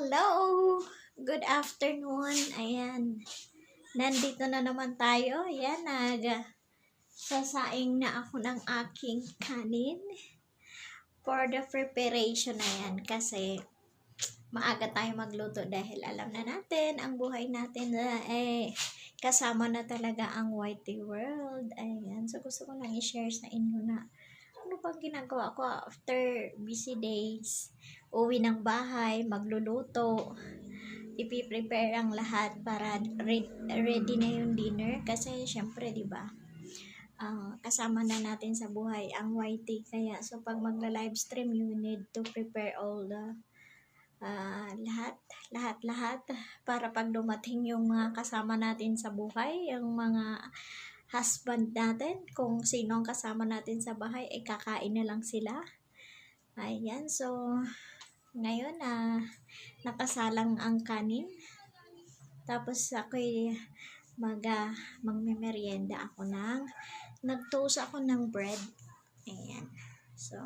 Hello! Good afternoon. Ayan. Nandito na naman tayo. Ayan, sasaing na ako ng aking kanin for the preparation na yan. Kasi maaga tayo magluto dahil alam na natin, ang buhay natin na kasama na talaga ang whitey world. Ayan. So gusto ko lang i-share sa inyo na ano bang ginagawa ko after busy days. Uwi ng bahay, magluluto, ipiprepare ang lahat para ready na yung dinner. Kasi syempre, di ba, kasama na natin sa buhay ang YT. Kaya, so pag magla-live stream, you need to prepare all the lahat para pag dumating yung mga kasama natin sa buhay, yung mga husband natin, kung sino ang kasama natin sa bahay, kakain na lang sila. Ayan, so ngayon nakasalang ang kanin. Tapos ako'y magmemeryenda ako nag-toast ako ng bread. Ayan. So,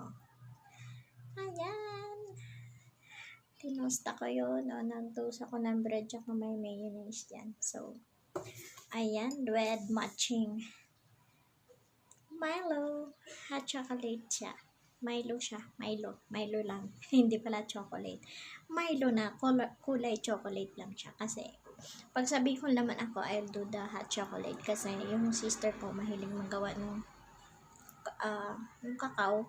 ayan. Tinost ako yun. Nag-toast ako ng bread tsaka may mayonnaise yan. So, ayan. Bread matching Milo. Hot chocolate siya. Milo siya. Milo lang. Hindi pala chocolate. Milo na kulay chocolate lang siya. Kasi pag sabi ko naman ako, I'll do the hot chocolate. Kasi yung sister ko mahilig magawa ng yung kakao.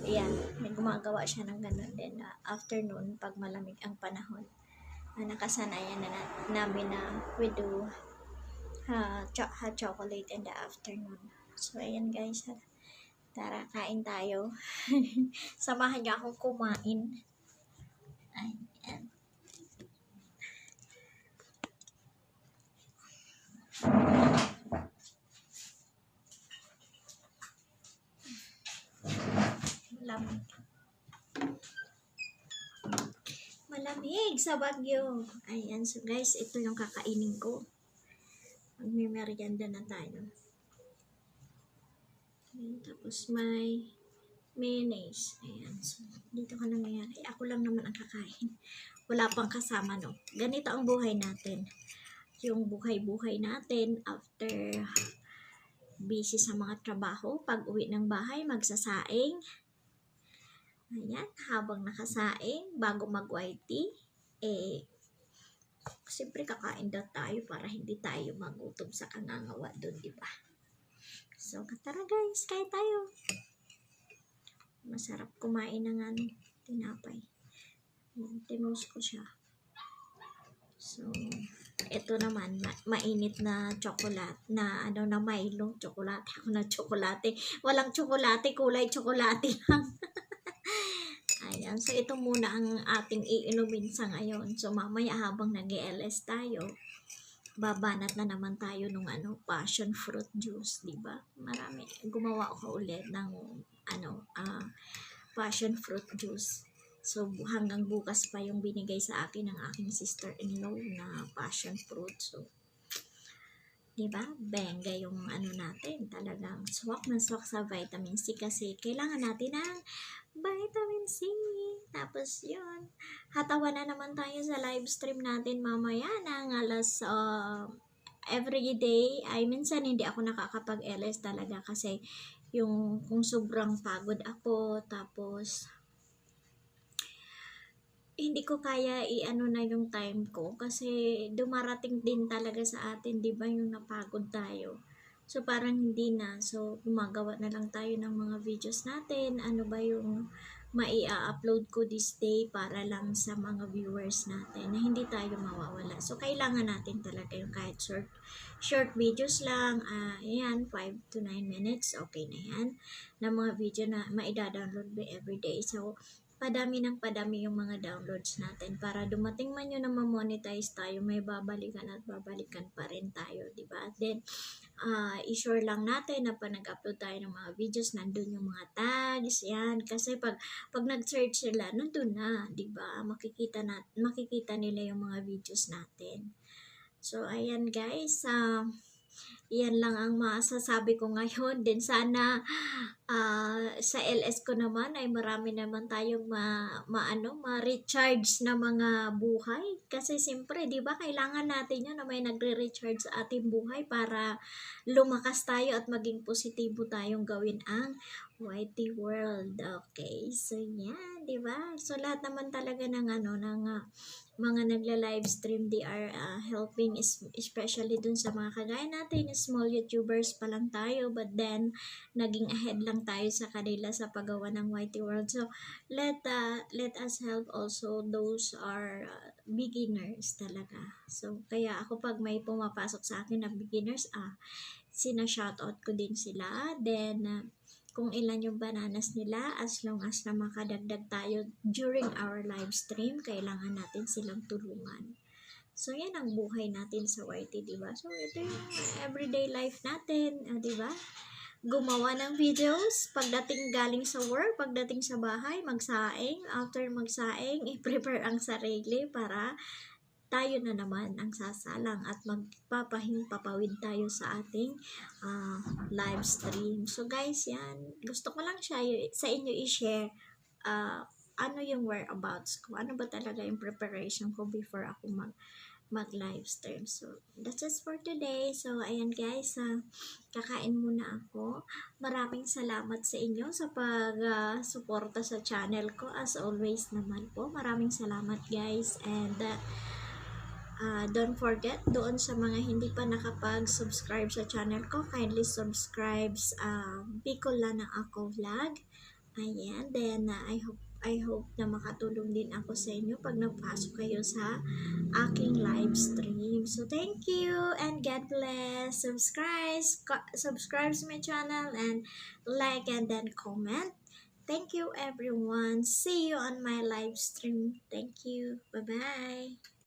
Ayan. May gumagawa siya ng ganun din. Afternoon, pag malamig ang panahon. Nakasanayan na namin na we do hot chocolate in the afternoon. So, ayan guys. Tara, kain tayo. Samahan niyo akong kumain. Ayan. Malamig sa Baguio. Ayan. So guys, ito yung kakainin ko. Magme-merienda na tayo. Ayan, tapos may mayonnaise. Ayan. So, dito ka na ngayon. Ako lang naman ang kakain. Wala pang kasama, no? Ganito ang buhay natin. Yung buhay-buhay natin after busy sa mga trabaho. Pag uwi ng bahay, magsasaing. Ayan. Habang nakasaing, bago mag-YT, siyempre kakain daw tayo para hindi tayo magutom sa kangangawa doon, di ba? So, tara guys, kain tayo. Masarap kumain ng tinapay. Tinost ko siya. So, ito naman, mainit na chocolate, na Milo, chocolate. Ako na chocolate. Walang chocolate, kulay chocolate lang. Ayan, so ito muna ang ating iinumin sa ngayon. So, mamaya habang nag-LS tayo, babanat na naman tayo nung passion fruit juice, di ba? Marami. Gumawa ako ulit ng passion fruit juice. So, hanggang bukas pa yung binigay sa akin ng aking sister-in-law na passion fruit. So, di ba? Benga yung natin. Talagang swak na swak sa vitamin C kasi kailangan natin ng vitamin C. Tapos yun, hatawa na naman tayo sa live stream natin mamaya ng alas every day. Minsan hindi ako nakakapag-LS talaga kasi kung sobrang pagod ako, tapos hindi ko kaya na yung time ko kasi dumarating din talaga sa atin, di ba, yung napagod tayo. So, parang hindi na. So, gumagawa na lang tayo ng mga videos natin. Ano ba yung mai-upload ko this day para lang sa mga viewers natin na hindi tayo mawawala. So, kailangan natin talaga yung kahit short videos lang. Ayan, 5 to 9 minutes. Okay na yan. Na mga video na maida-download mo everyday. So, padami ng padami yung mga downloads natin para dumating man yun na ma-monetize tayo, may babalikan at babalikan pa rin tayo, di ba? Then, i-sure lang natin na pa nag-upload tayo ng mga videos, nandun yung mga tags, yan. Kasi pag nag-search sila, nandun na, di ba? Makikita nila yung mga videos natin. So, ayan guys, Yan lang ang masasabi ko ngayon. Din sana sa LS ko naman ay marami naman tayong ma-recharge na mga buhay. Kasi siyempre, di ba, kailangan natin yun na may nagre-recharge sa ating buhay para lumakas tayo at maging positibo tayong gawin ang YT World. Okay, so yan, di ba? So lahat naman talaga ng mga nagla-live stream, they are helping, especially dun sa mga kagaya natin, small YouTubers pa lang tayo, but then naging ahead lang tayo sa kanila sa paggawa ng YT World. So let us help also those are beginners talaga. So kaya ako pag may pumapasok sa akin na beginners, sina-shoutout ko din sila. Then kung ilan yung bananas nila, as long as na makadagdag tayo during our live stream, kailangan natin silang tulungan. So, yan ang buhay natin sa YT, diba? So, ito yung everyday life natin, diba? Gumawa ng videos, pagdating galing sa work, pagdating sa bahay, magsaing, after magsaing, i-prepare ang sarili para tayo na naman ang sasalang at magpapahimpapawid tayo sa ating live stream. So guys, yan. Gusto ko lang siya sa inyo i-share ano yung whereabouts ko. Ano ba talaga yung preparation ko before ako mag-live stream. So, that's just for today. So, ayan guys, kakain muna ako. Maraming salamat sa inyo sa pag-suporta sa channel ko. As always naman po, maraming salamat guys. And don't forget, doon sa mga hindi pa nakapag-subscribe sa channel ko, kindly subscribe Bicol lang ng ako vlog. Ayan, then I hope na makatulong din ako sa inyo pag napasok kayo sa aking live stream. So thank you and God bless. Subscribe to my channel and like and then comment. Thank you everyone. See you on my live stream. Thank you. Bye-bye.